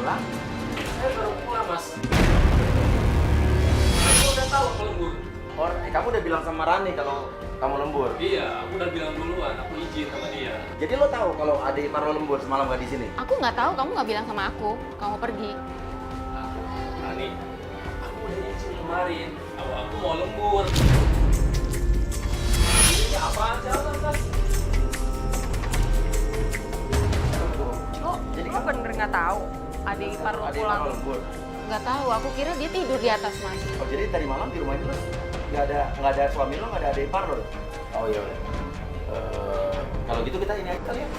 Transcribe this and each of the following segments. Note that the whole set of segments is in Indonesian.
pulang? Saya baru pulang, Mas. Aku udah tahu aku lembur. Oh, kamu udah bilang sama Rani kalau kamu lembur? Iya, aku udah bilang duluan. Aku izin sama dia. Jadi lo tahu kalau adik ipar lo lembur semalam gak di sini? Aku nggak tahu, kamu nggak bilang sama aku. Kamu pergi. Rani, aku udah izin kemarin. Aku mau lembur. Ini apaan sih, Mas? Oh, jadi kamu bener nggak tahu adik ipar lo Adik pulang? ipar lo lembur? Nggak tahu, aku kira dia tidur di atas, Mas. Oh, jadi tadi malam di rumah ini lo nggak ada suami lo, nggak ada adik ipar lo? Oh iya udah. Kalau gitu kita ini aja kali ya.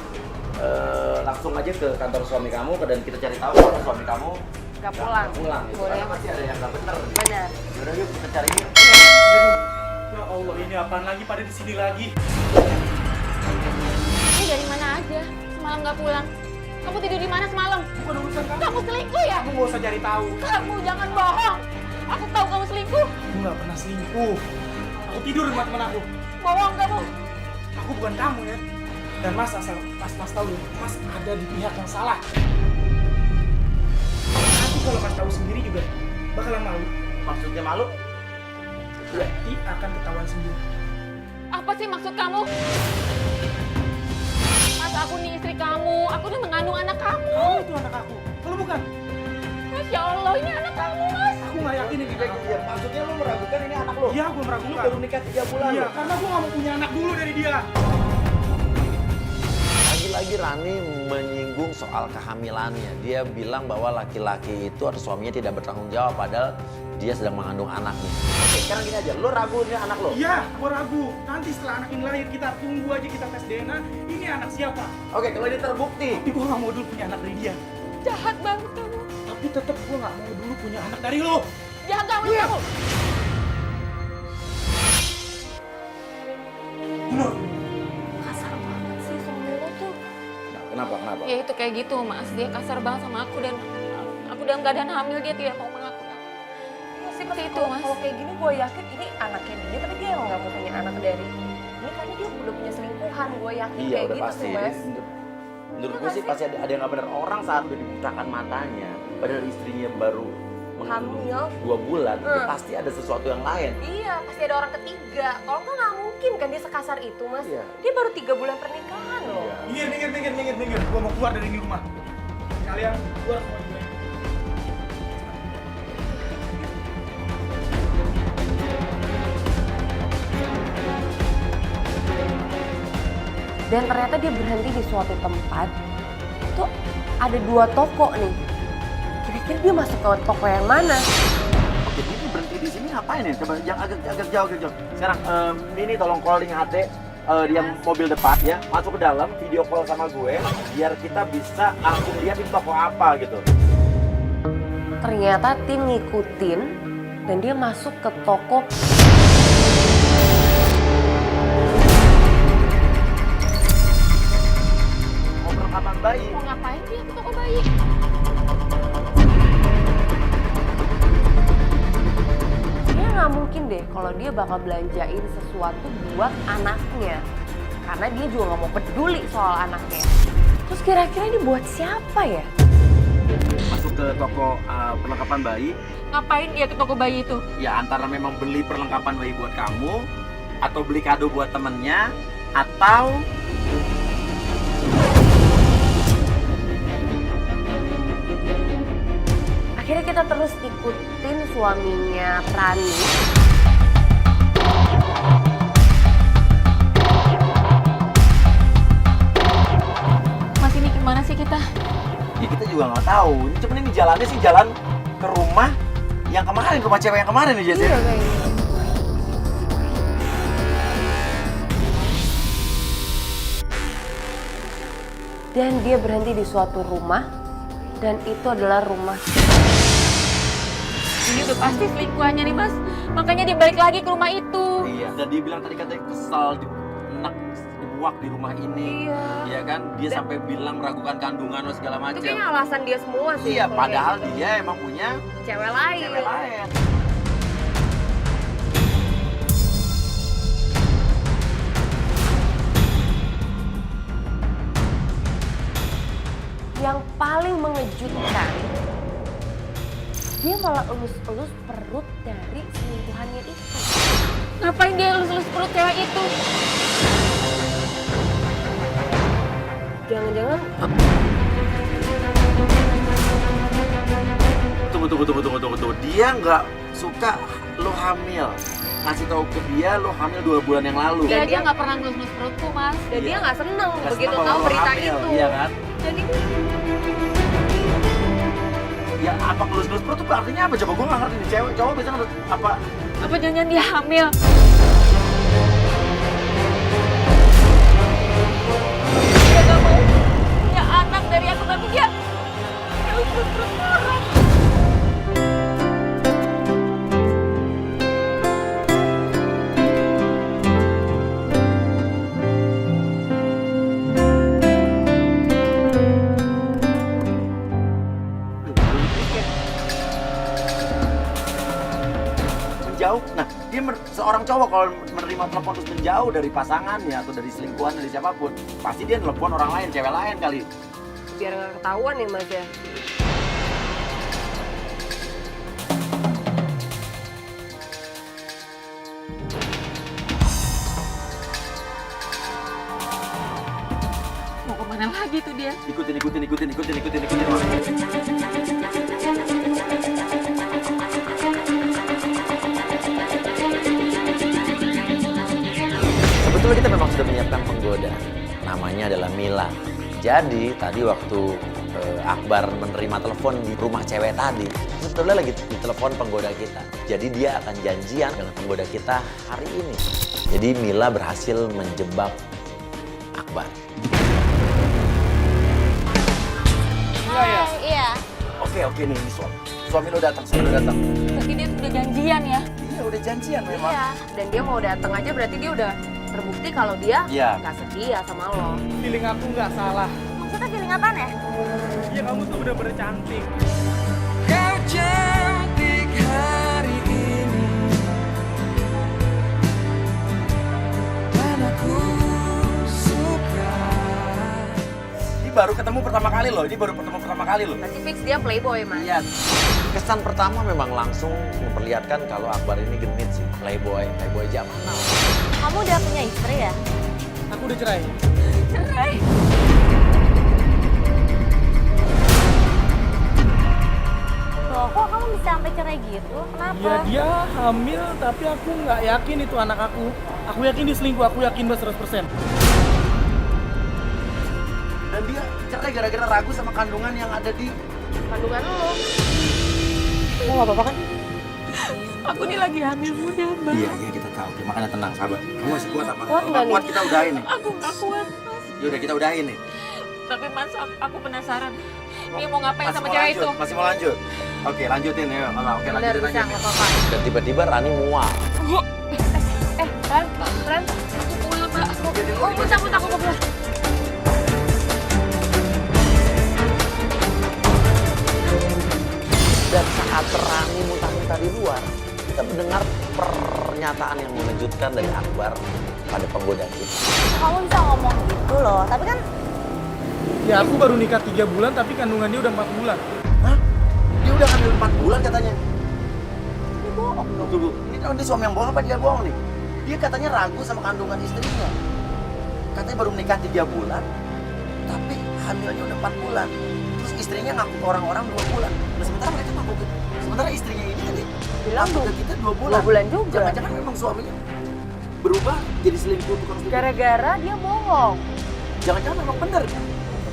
Langsung aja ke kantor suami kamu dan kita cari tahu kalau suami kamu Nggak pulang. pulang gitu. Boleh. Karena pasti ada yang nggak benar. Benar. Yaudah yuk kita cari yuk. Ya Allah, ini apaan lagi pada di sini lagi? Ini dari mana aja? Semalam nggak pulang. Kamu tidur di mana semalam? Bukan urusan kamu. Kamu selingkuh ya? Kamu nggak usah cari tahu. Kamu jangan bohong. Aku tahu kamu selingkuh. Aku nggak pernah selingkuh. Aku tidur di rumah teman aku. Bohong kamu. Aku bukan kamu ya. Dan Mas asal Mas tahu ya, Mas ada di pihak yang salah. Nanti kalau Mas tahu sendiri juga bakalan malu. Maksudnya malu? Nanti akan ketahuan sendiri. Apa sih maksud kamu? Mas, aku nih istri kamu. Aku nih mengandung anak kamu. Kamu itu anak aku. Kalau bukan, Masya Allah, ini anak kamu, Mas. aku nggak yakin ini anak aku. Ya, maksudnya lo meragukan ini anak lo? Iya, gue Lu meragukan. baru nikah 3 bulan Iya, loh. karena gue nggak mau punya anak dulu dari dia. Lagi-lagi Rani menyinggung soal kehamilannya. Dia bilang bahwa laki-laki itu atau suaminya tidak bertanggung jawab padahal dia sedang mengandung anaknya. Oke, sekarang gini aja, lo ragu ini anak lo? Iya, gue ragu. Nanti setelah anak ini lahir, kita tunggu aja kita tes DNA. Ini anak siapa? Oke, kalau ini terbukti. Tapi gue nggak mau dulu punya anak dari dia. Jahat banget kamu. Tapi tetap gue nggak mau dulu punya anak dari lo. Jahat banget kamu. Nur, Kasar banget sih suami lo tuh. Kenapa? Ya itu kayak gitu, Mas. Dia kasar banget sama aku dan aku dalam keadaan hamil dia tidak mau mengaku. Seperti itu, Mas. Kalau kayak gini gue yakin ini anaknya dia, tapi dia emang gak mau punya anak dari ini karena dia udah punya selingkuhan, gue yakin Iya, kayak udah gitu pasti. sih Mas. Menurut Iya gue sih nggak pasti ada yang nggak benar. Orang saat udah dibutakan matanya, padahal istrinya baru mengandung Hamil. 2 bulan, itu Hmm. pasti ada sesuatu yang lain. Iya, pasti ada orang ketiga. Kalau nggak mungkin kan dia sekasar itu Mas. Iya. Dia baru 3 bulan pernikahan loh. minggir. Gue mau keluar dari ini rumah. Kalian keluar semua juga. Dan ternyata dia berhenti di suatu tempat. Itu ada 2 toko nih. Kira-kira dia masuk ke toko yang mana? Oke, ini berhenti di sini ngapain ya? Coba yang agak jauh. Sekarang ini tolong calling HT dia mobil depan ya, masuk ke dalam, video call sama gue, biar kita bisa langsung lihat ini toko apa gitu. Ternyata tim ngikutin dan dia masuk ke toko. Mau perlengkapan bayi. Mau ngapain dia ke toko bayi? Dia nggak mungkin deh kalau dia bakal belanjain sesuatu buat anaknya. Karena dia juga nggak mau peduli soal anaknya. Terus kira-kira ini buat siapa ya? Masuk ke toko perlengkapan bayi, Ngapain dia ke toko bayi itu? ya antara memang beli perlengkapan bayi buat kamu, atau beli kado buat temennya, atau Akhirnya kita terus ikutin suaminya Rani. Mas, ini gimana sih kita? ya kita juga nggak tahu. Cuman ini jalannya sih jalan ke rumah yang kemarin, rumah cewek yang kemarin nih Jess. Iya kayak gitu. Dan dia berhenti di suatu rumah dan itu adalah rumah. Ini udah pasti selingkuhannya nih, Mas. Makanya dia balik lagi ke rumah itu. Iya, dan dia bilang tadi katanya kesal, enak dibuak di rumah ini. Iya. Iya kan, dia sampai bilang meragukan kandungan lo segala Itu macam. kayaknya alasan dia semua sih. Iya, kalau padahal kayak gitu. dia emang punya Cewek lain. cewek lain. Yang paling mengejutkan, dia malah elus-elus perut dari selingkuhannya itu. Ngapain dia elus-elus perut cewek itu? Jangan-jangan Tunggu. Dia nggak suka lo hamil. Kasih tahu ke dia lo hamil 2 bulan yang lalu. Iya, dia nggak pernah ngelus-ngelus perutku, Mas. dan dia nggak seneng Nggak begitu seneng tahu kalau lo berita hamil, itu. Iya kan? Dan ini Ya apa kelus-kelus perut tuh artinya apa? Coba gue nggak ngerti nih. Cewek cowok biasanya ngerti apa? Apa jangan dia hamil? Dia nggak mau punya anak dari aku, tapi dia elus-elus perut orang. Menjauh. Nah, dia seorang cowok kalau menerima telepon terus menjauh dari pasangannya atau dari selingkuhan dari siapapun, pasti dia telepon orang lain, cewek lain kali. biar nggak ketahuan ya Mas ya. Mau kemana lagi tuh dia? Ikutin. Sebetulnya kita memang sudah menyiapkan penggoda. Namanya adalah Mila. Jadi tadi waktu Akbar menerima telepon di rumah cewek tadi, sebetulnya lagi ditelepon penggoda kita. Jadi dia akan janjian dengan penggoda kita hari ini. Jadi Mila berhasil menjebak Akbar. Iya. Oke nih, suami lo datang, Berarti dia sudah janjian ya? Iya, udah janjian memang. Iya. Dan dia mau datang aja berarti dia udah terbukti kalau dia Iya. nggak setia sama lo. Feeling aku nggak salah. Maksudnya feeling apaan ya? Ya kamu tuh bener-bener cantik. Kau cantik hari ini dan aku suka. Ini baru ketemu pertama kali loh. Berarti fix dia playboy Mas. Iya. Kesan pertama memang langsung memperlihatkan kalau Akbar ini genit sih. Playboy zaman now. Kamu udah punya istri ya? Aku udah cerai. Cerai. Loh, kok kamu bisa sampai cerai gitu? Kenapa? Ya dia hamil tapi aku nggak yakin itu anak aku. Aku yakin dia selingkuh, aku yakin 100%. Dan dia cerai gara-gara ragu sama kandungan yang ada di Kandungan lo. Kamu gak apa-apa kan? Aku nih lagi hamil muda, Mbak. Iya, kita tahu. Makanya tenang, sabar. Kamu masih kuat apa? Kuat nggak nih? Kuat kita udahin nih. Aku gak kuat, Mas. Yaudah kita udahin nih. Tapi Mas, aku penasaran. Dia mau ngapain Masih sama mau cewek lanjut? itu? Masih mau lanjut? Oke, lanjutin ya. Oke, Bener lanjutin bisa aja. nggak apa-apa. Dan tiba-tiba Rani mual. Ren, Aku pulang, Mbak. oh muntah aku kebelah. Dan saat Rani muntah-muntah di luar, kita mendengar pernyataan yang mengejutkan dari Akbar pada penggoda kita. Kamu bisa ngomong gitu loh, tapi kan Ya aku baru nikah 3 bulan tapi kandungan dia udah 4 bulan. Hah? Dia udah hamil 4 bulan katanya. Ini bohong. Tunggu. Ini suami yang bohong apa dia bohong nih? Dia katanya ragu sama kandungan istrinya. Katanya baru menikah 3 bulan, tapi hamilnya udah 4 bulan. Terus istrinya ngaku ke orang-orang 2 bulan. Nah, sementara mereka ngaku ke... Sementara istrinya ini tadi Bilang ngaku ke kita 2 bulan. 2 bulan juga. Jangan-jangan memang suaminya berubah jadi selingkuh, tukang selingkuh. Gara-gara dia bohong. Jangan-jangan memang benar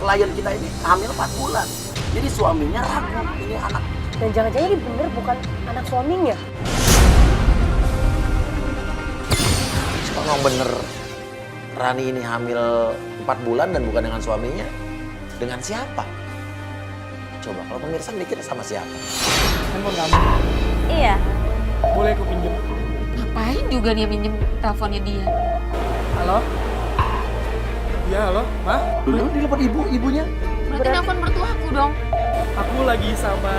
klien kita ini hamil 4 bulan. Jadi suaminya ragu ini anak. Dan jangan-jangan ini bener bukan anak suaminya. Kalau bener Rani ini hamil 4 bulan dan bukan dengan suaminya, dengan siapa? Coba kalau pemirsa mikir sama siapa? Handphone kamu. iya. Boleh aku pinjem? Ngapain juga dia minjem teleponnya dia? Halo? Iya, halo, Ma? Dulu dilepon ibunya. Berarti telepon mertuaku dong. Aku lagi sama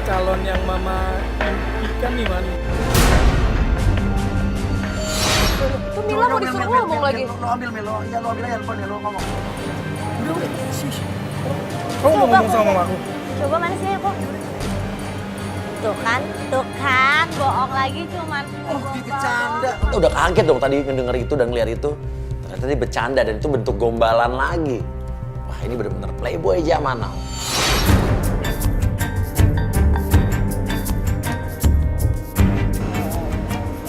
calon yang Mama impikan nih, Man. Tuh Mila mau disuruh ngomong lagi. Lo ambil Milo, ya lo ambil aja handphone ya lo ngomong. Udah, sih. Kamu mau ngomong sama mamaku? Coba mana sih aku? Tuh kan, bohong lagi cuman. Oh, dia bercanda. Kita udah kaget dong tadi ngedenger itu dan ngeliat itu. Ternyata dia bercanda dan itu bentuk gombalan lagi. Wah, ini bener-bener playboy zaman now.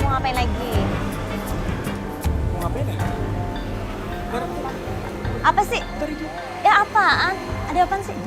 Mau ngapain lagi? Mau ngapain ya? Apa sih? Ya apaan? Ada apaan sih?